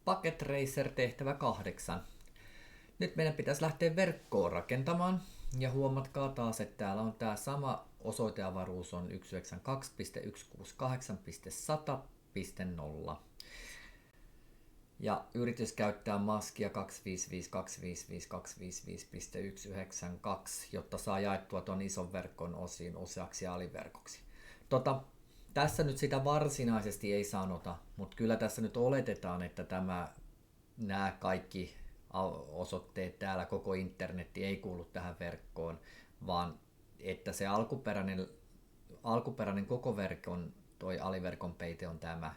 Packet Racer tehtävä 8. Nyt meidän pitäisi lähteä verkkoon rakentamaan. Ja huomatkaa taas, että täällä on tämä sama osoiteavaruus on 192.168.100.0. Ja yritys käyttää maskia 255.255.255.192, jotta saa jaettua tuon ison verkon osiin useaksi aliverkoksi. Tässä nyt sitä varsinaisesti ei sanota, mutta kyllä tässä nyt oletetaan, että nämä kaikki osoitteet täällä, koko internetti ei kuulu tähän verkkoon, vaan että se alkuperäinen koko verkon toi aliverkon peite on tämä.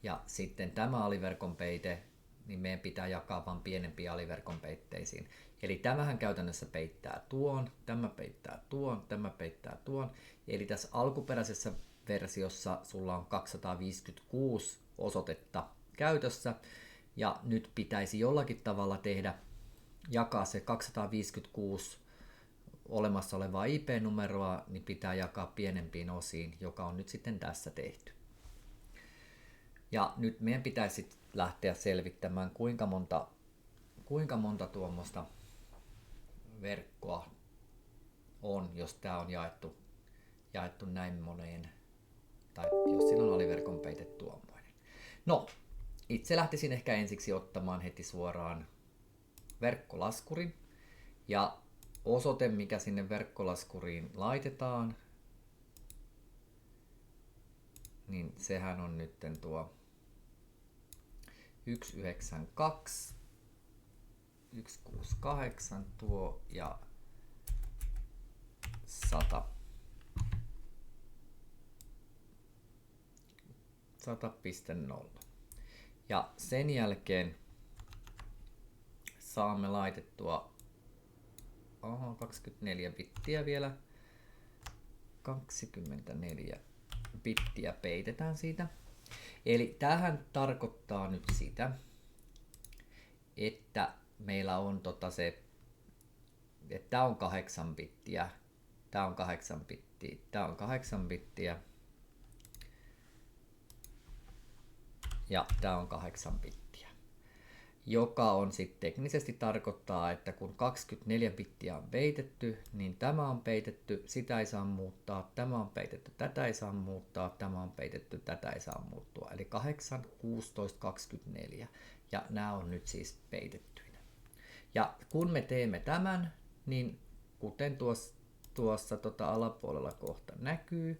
Ja sitten tämä aliverkon peite, niin meidän pitää jakaa vain pienempiin aliverkon peitteisiin. Eli tämähän käytännössä peittää tuon, tämä peittää tuon, tämä peittää tuon. Eli tässä alkuperäisessä versiossa sulla on 256 osoitetta käytössä. Ja nyt pitäisi jollakin tavalla jakaa se 256 olemassa olevaa IP-numeroa, niin pitää jakaa pienempiin osiin, joka on nyt sitten tässä tehty. Ja nyt meidän pitäisi lähteä selvittämään, kuinka monta tuommoista verkkoa on, jos tämä on jaettu näin moneen, tai jos siinä on aliverkon peite tuommoinen. No, itse lähtisin ehkä ensiksi ottamaan heti suoraan verkkolaskurin, ja osoite, mikä sinne verkkolaskuriin laitetaan, niin sehän on nyt tuo 192, 168 tuo ja 100. 100.0. Ja sen jälkeen saamme laitettua 24 bittiä vielä. 24 bittiä peitetään siitä. Eli tähän tarkoittaa nyt sitä, että meillä on että tää on 8 bittiä, tää on 8 bittiä, tää on 8 bittiä ja tää on 8 bittiä, joka on sitten teknisesti tarkoittaa, että kun 24 bittiä on peitetty, niin tämä on peitetty, sitä ei saa muuttaa, tämä on peitetty, tätä ei saa muuttaa, tämä on peitetty, tätä ei saa muuttua. Eli 8, 16, 24 ja nämä on nyt siis peitettyinä. Ja kun me teemme tämän, niin kuten tuossa alapuolella kohta näkyy,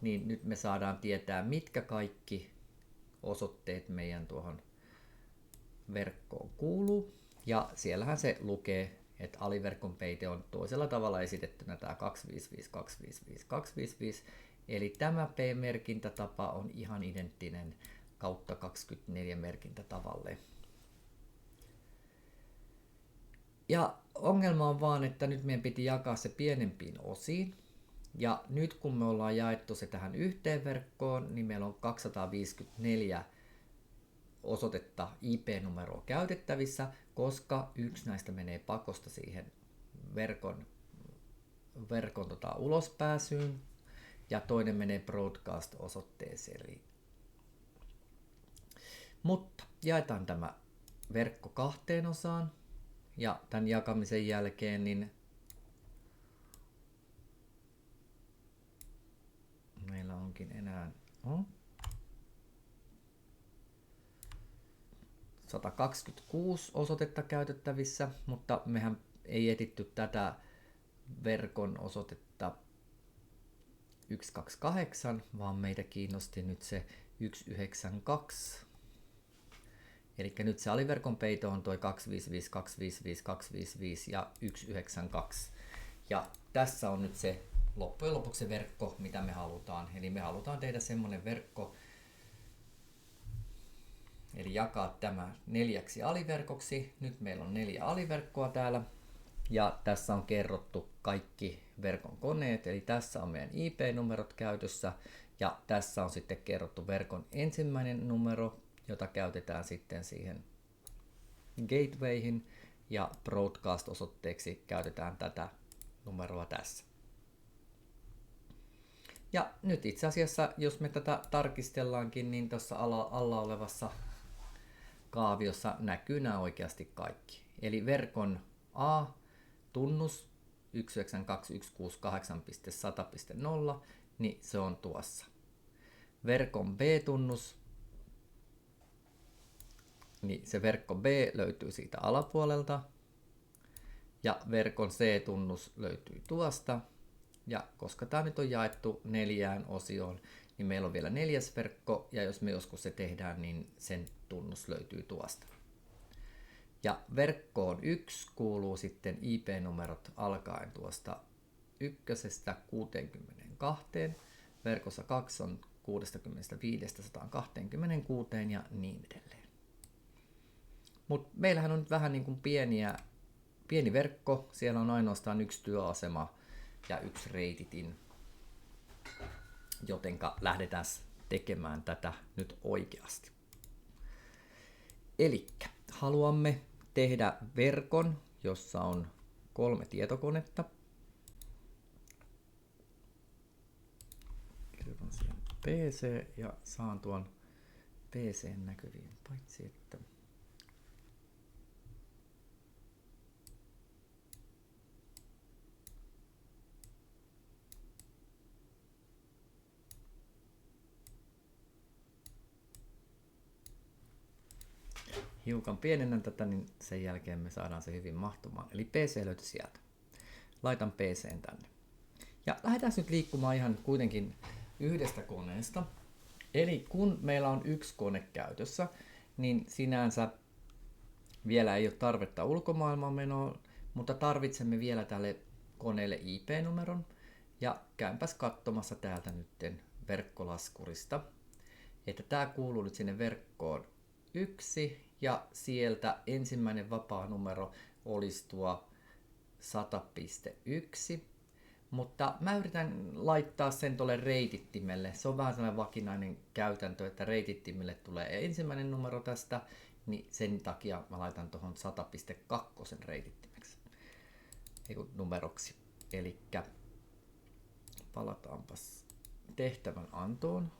niin nyt me saadaan tietää, mitkä kaikki osoitteet meidän tuohon verkkoon kuuluu. Ja siellähän se lukee, että aliverkon peite on toisella tavalla esitettynä tämä 255.255.255. Eli tämä P-merkintätapa on ihan identtinen kautta 24 merkintätavalle. Ja ongelma on vaan, että nyt meidän piti jakaa se pienempiin osiin. Ja nyt kun me ollaan jaettu se tähän yhteen verkkoon, niin meillä on 254 osoitetta IP-numeroa käytettävissä, koska yksi näistä menee pakosta siihen verkon ulospääsyyn ja toinen menee broadcast-osoitteeseen. Mutta jaetaan tämä verkko 2 osaan ja tämän jakamisen jälkeen niin meillä onkin enää 126 osoitetta käytettävissä, mutta mehän ei etitty tätä verkon osoitetta 128, vaan meitä kiinnosti nyt se 192. Eli nyt se aliverkon peito on toi 255, 255, 255 ja 192. Ja tässä on nyt se loppujen lopuksi se verkko, mitä me halutaan. Eli me halutaan tehdä semmoinen verkko, eli jakaa tämä 4 aliverkoksi. Nyt meillä on 4 aliverkkoa täällä. Ja tässä on kerrottu kaikki verkon koneet, eli tässä on meidän IP-numerot käytössä. Ja tässä on sitten kerrottu verkon ensimmäinen numero, jota käytetään sitten siihen gatewayhin. Ja broadcast-osoitteeksi käytetään tätä numeroa tässä. Ja nyt itse asiassa, jos me tätä tarkistellaankin, niin tuossa alla olevassa kaaviossa näkyy nämä oikeasti kaikki. Eli verkon A-tunnus 192.168.100.0, niin se on tuossa. Verkon B-tunnus, niin se verkko B löytyy siitä alapuolelta. Ja verkon C-tunnus löytyy tuosta. Ja koska tämä nyt on jaettu 4 osioon, niin meillä on vielä 4. verkko. Ja jos me joskus se tehdään, niin sen tunnus löytyy tuosta. Ja verkkoon 1 kuuluu sitten IP-numerot alkaen tuosta 1:stä 62. Verkossa 2 on 65-126 ja niin edelleen. Mutta meillähän on nyt vähän niin kuin pieni verkko. Siellä on ainoastaan 1 työasema ja 1 reititin, jotenka lähdetään tekemään tätä nyt oikeasti. Elikkä haluamme tehdä verkon, jossa on 3 tietokonetta. Kirjoitan siihen PC ja saan tuon PC:n näkyviin, paitsi että hiukan pienennän tätä, niin sen jälkeen me saadaan se hyvin mahtumaan. Eli PC löytyi sieltä. Laitan PC:n tänne. Ja lähdetään nyt liikkumaan ihan kuitenkin yhdestä koneesta. Eli kun meillä on 1 kone käytössä, niin sinänsä vielä ei ole tarvetta ulkomaailmaan menoon, mutta tarvitsemme vielä tälle koneelle IP-numeron. Ja käynpäs katsomassa täältä nyt verkkolaskurista, että tämä kuuluu nyt sinne verkkoon 1 ja sieltä ensimmäinen vapaa numero olisi tuo 100.1, mutta mä yritän laittaa sen tuolle reitittimelle. Se on vähän sellainen vakinainen käytäntö, että reitittimelle tulee ensimmäinen numero tästä, niin sen takia mä laitan tuohon 100.2 reitittimeksi, numeroksi. Elikkä palataanpas tehtävän antoon.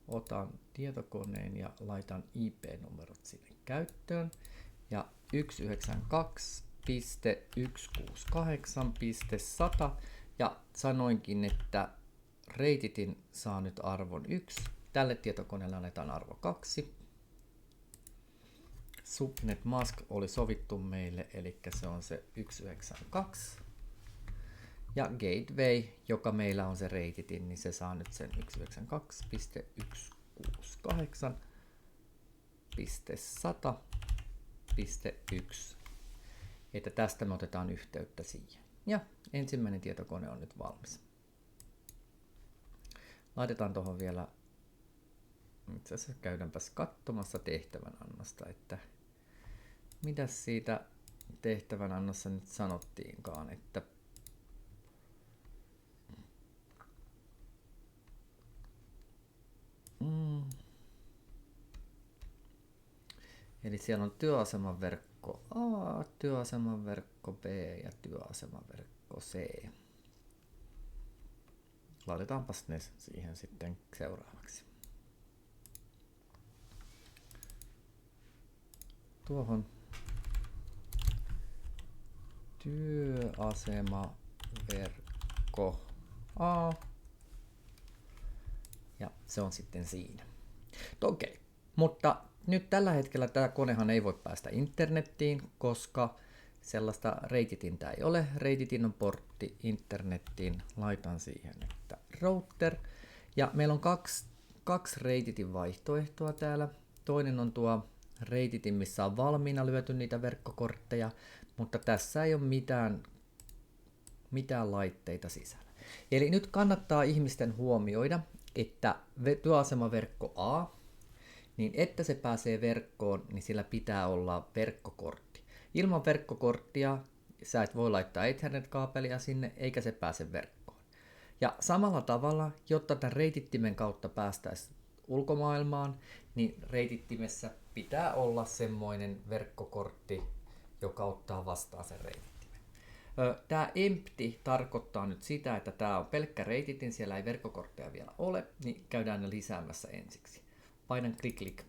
Otan tietokoneen ja laitan IP-numerot sinne käyttöön. Ja 192.168.100 ja sanoinkin, että reititin saa nyt arvon 1. Tälle tietokoneelle annetaan arvo 2. Subnet mask oli sovittu meille, eli se on se 192. Ja gateway, joka meillä on se reititin, niin se saa nyt sen 192.168.100.1. Että tästä me otetaan yhteyttä siihen. Ja ensimmäinen tietokone on nyt valmis. Laitetaan tuohon vielä, itse asiassa käydäänpäs katsomassa tehtävänannosta, että mitä siitä tehtävänannossa nyt sanottiinkaan, että eli siellä on työaseman verkko A, työaseman verkko B ja työaseman verkko C. Laitetaanpas ne siihen sitten seuraavaksi. Tuohon työasemaverkko A. Ja se on sitten siinä. Okei, mutta nyt tällä hetkellä tämä konehan ei voi päästä internettiin, koska sellaista reititintä ei ole. Reititin on portti internettiin. Laitan siihen, että router. Ja meillä on kaksi reititin vaihtoehtoa täällä. Toinen on tuo reititin, missä on valmiina lyöty niitä verkkokortteja, mutta tässä ei ole mitään laitteita sisällä. Eli nyt kannattaa ihmisten huomioida, että työasemaverkko A, niin että se pääsee verkkoon, niin sillä pitää olla verkkokortti. Ilman verkkokorttia sä et voi laittaa Ethernet-kaapelia sinne, eikä se pääse verkkoon. Ja samalla tavalla, jotta tämän reitittimen kautta päästäisiin ulkomaailmaan, niin reitittimessä pitää olla semmoinen verkkokortti, joka ottaa vastaan sen reitittimen. Tämä empty tarkoittaa nyt sitä, että tämä on pelkkä reititin, siellä ei verkkokortteja vielä ole, niin käydään ne lisäämässä ensiksi. Painan klik,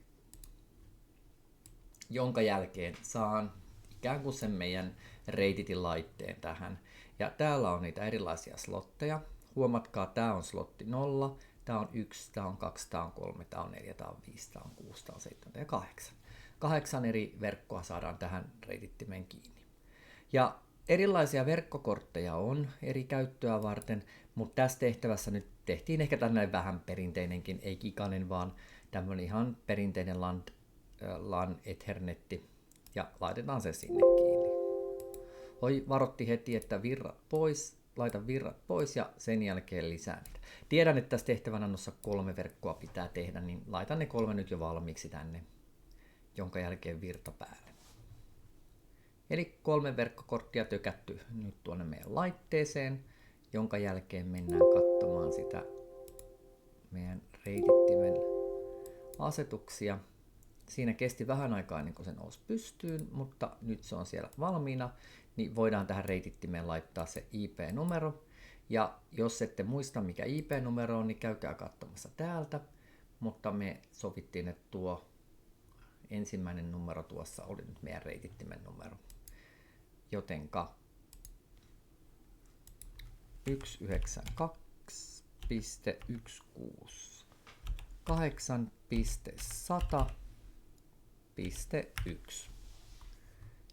jonka jälkeen saan ikään kuin sen meidän reititin laitteen tähän. Ja täällä on niitä erilaisia slotteja. Huomatkaa, tämä on slotti 0, tämä on 1, tämä on 2, tämä on 3, tämä on 4, tämä on 5, tämä on 6, tämä on 7 ja 8. 8 eri verkkoa saadaan tähän reitittimeen kiinni. Ja erilaisia verkkokortteja on eri käyttöä varten, mutta tässä tehtävässä nyt tehtiin ehkä tällainen vähän perinteinenkin, ei giganen, vaan tämmöinen ihan perinteinen LAN Ethernetti, ja laitetaan se sinne kiinni. Varotti heti, että virrat pois, laita virrat pois ja sen jälkeen lisään. Tiedän, että tässä tehtävänannossa 3 verkkoa pitää tehdä, niin laitan ne 3 nyt jo valmiiksi tänne, jonka jälkeen virta päälle. Eli 3 verkkokorttia tökätty nyt tuonne meidän laitteeseen, jonka jälkeen mennään katsomaan sitä meidän reitittimen asetuksia. Siinä kesti vähän aikaa ennen kuin se nousi pystyyn, mutta nyt se on siellä valmiina, niin voidaan tähän reitittimeen laittaa se IP-numero. Ja jos ette muista mikä IP-numero on, niin käykää katsomassa täältä, mutta me sovittiin, että tuo ensimmäinen numero tuossa oli nyt meidän reitittimen numero. Jotenka 192.16.8.100.1.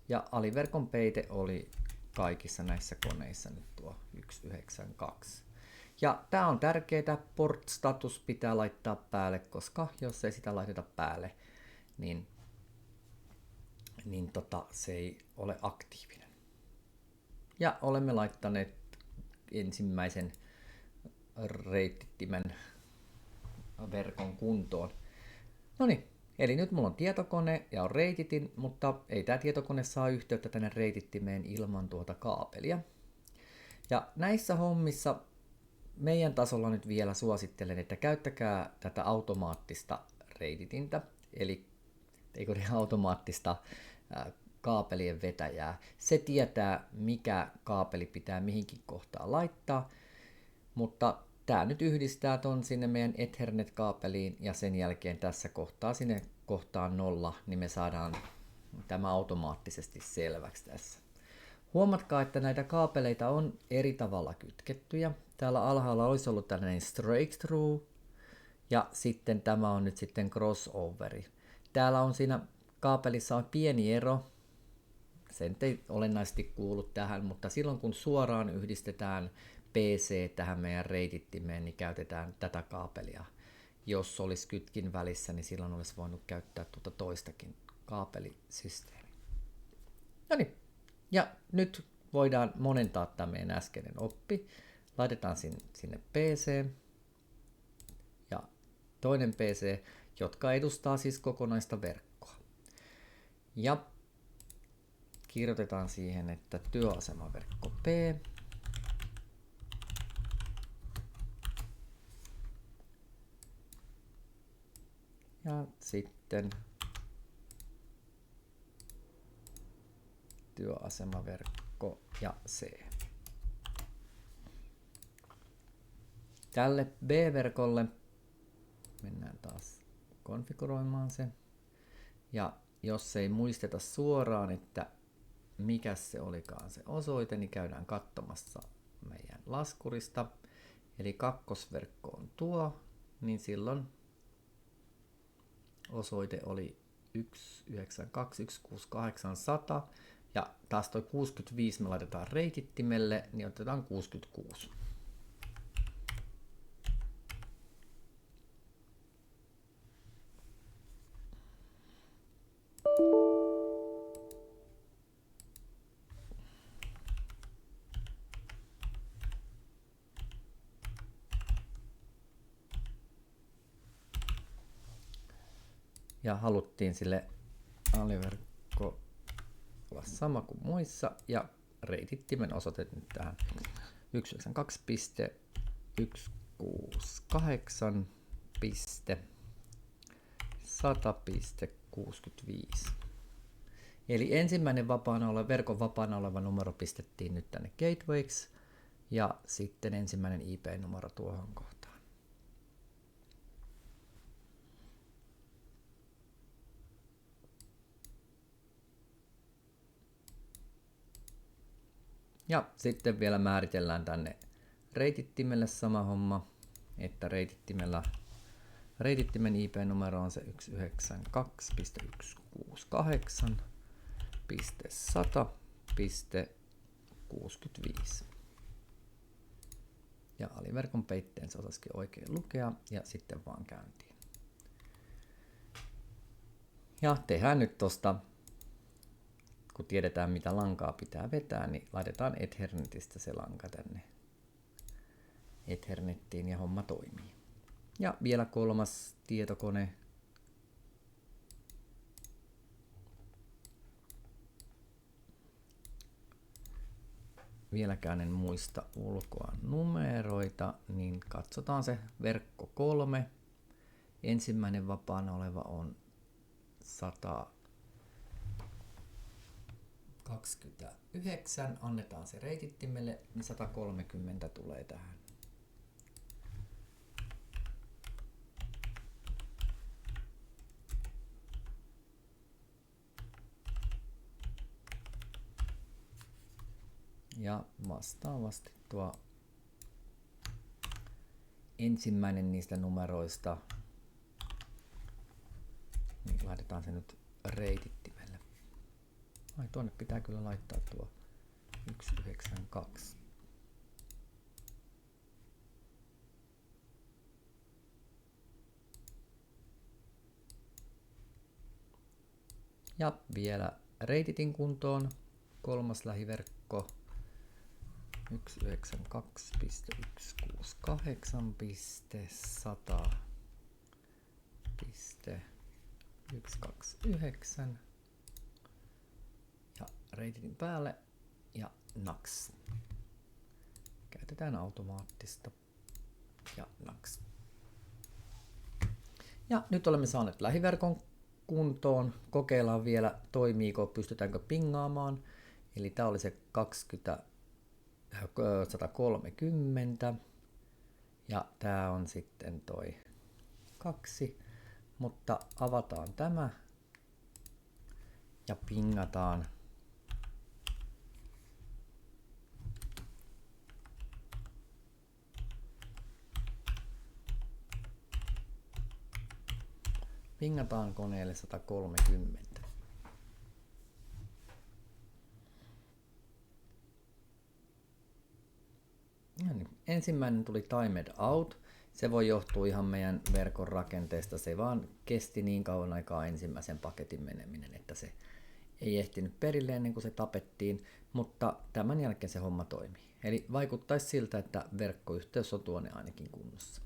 Ja aliverkon peite oli kaikissa näissä koneissa nyt tuo 192. Ja tämä on tärkeää, port status pitää laittaa päälle, koska jos ei sitä laiteta päälle, niin se ei ole aktiivinen. Ja olemme laittaneet ensimmäisen reitittimen verkon kuntoon. No niin, eli nyt mulla on tietokone ja on reititin, mutta ei tämä tietokone saa yhteyttä tänne reitittimeen ilman tuota kaapelia. Ja näissä hommissa meidän tasolla nyt vielä suosittelen, että käyttäkää tätä automaattista reititintä, eli eikö ne automaattista kaapelien vetäjää. Se tietää, mikä kaapeli pitää mihinkin kohtaan laittaa, mutta tämä nyt yhdistää ton sinne meidän Ethernet-kaapeliin ja sen jälkeen tässä kohtaa sinne kohtaan 0, niin me saadaan tämä automaattisesti selväksi tässä. Huomatkaa, että näitä kaapeleita on eri tavalla kytkettyjä. Täällä alhaalla olisi ollut tällainen straight through ja sitten tämä on nyt sitten crossoveri. Täällä on siinä kaapelissa on pieni ero. Se ei olennaisesti kuulu tähän, mutta silloin kun suoraan yhdistetään PC tähän meidän reitittimeen, niin käytetään tätä kaapelia. Jos olisi kytkin välissä, niin silloin olisi voinut käyttää tuota toistakin kaapelisysteemiä. No niin, ja nyt voidaan monentaa tämä meidän äskeinen oppi. Laitetaan sinne PC ja toinen PC, jotka edustaa siis kokonaista verkkoa. Ja kirjoitetaan siihen, että työasemaverkko P. Ja sitten työasemaverkko ja C. Tälle B-verkolle mennään taas konfiguroimaan se. Ja jos ei muisteta suoraan, että mikä se olikaan se osoite, niin käydään katsomassa meidän laskurista. Eli kakkosverkko on tuo, niin silloin osoite oli 192.168.100 ja taas toi 65 me laitetaan reitittimelle, niin otetaan 66. Ja haluttiin sille aliverkko olla sama kuin muissa ja reitittimen osoite nyt tähän 192.168.100.65. Eli ensimmäinen verkon vapaana oleva numero pistettiin nyt tänne gatewayksi ja sitten ensimmäinen IP-numero tuohon kohtaan. Ja sitten vielä määritellään tänne reitittimelle sama homma, että reitittimen IP-numero on se 192.168.100.65. Ja aliverkon peitteen se osasikin oikein lukea ja sitten vaan käyntiin. Ja tehdään nyt tosta, kun tiedetään mitä lankaa pitää vetää, niin laitetaan Ethernetistä se lanka tänne Ethernettiin ja homma toimii. Ja vielä kolmas tietokone. Vieläkään en muista ulkoa numeroita, niin katsotaan se verkko 3. Ensimmäinen vapaana oleva on 129. Annetaan se reitittimelle, niin 130 tulee tähän. Ja vastaavasti tuo ensimmäinen niistä numeroista, niin laitetaan se nyt reitittimelle. Ai, tuonne pitää kyllä laittaa tuo 192. Ja vielä reititin kuntoon. Kolmas lähiverkko 192.168.100.129 ja reititin päälle ja NAX. Käytetään automaattista ja NAX. Ja nyt olemme saaneet lähiverkon kuntoon. Kokeillaan vielä, toimiiko, pystytäänkö pingaamaan. Eli tämä oli se 130 ja tämä on sitten toi 2, mutta avataan tämä ja pingataan. Pingataan koneelle 130. Ja niin, ensimmäinen tuli timed out. Se voi johtua ihan meidän verkon rakenteesta. Se vaan kesti niin kauan aikaa ensimmäisen paketin meneminen, että se ei ehtinyt perille ennen kuin se tapettiin, mutta tämän jälkeen se homma toimii. Eli vaikuttaisi siltä, että verkkoyhteys on tuonne ainakin kunnossa.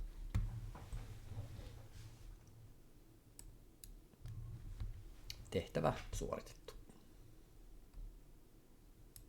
Tehtävä suoritettu.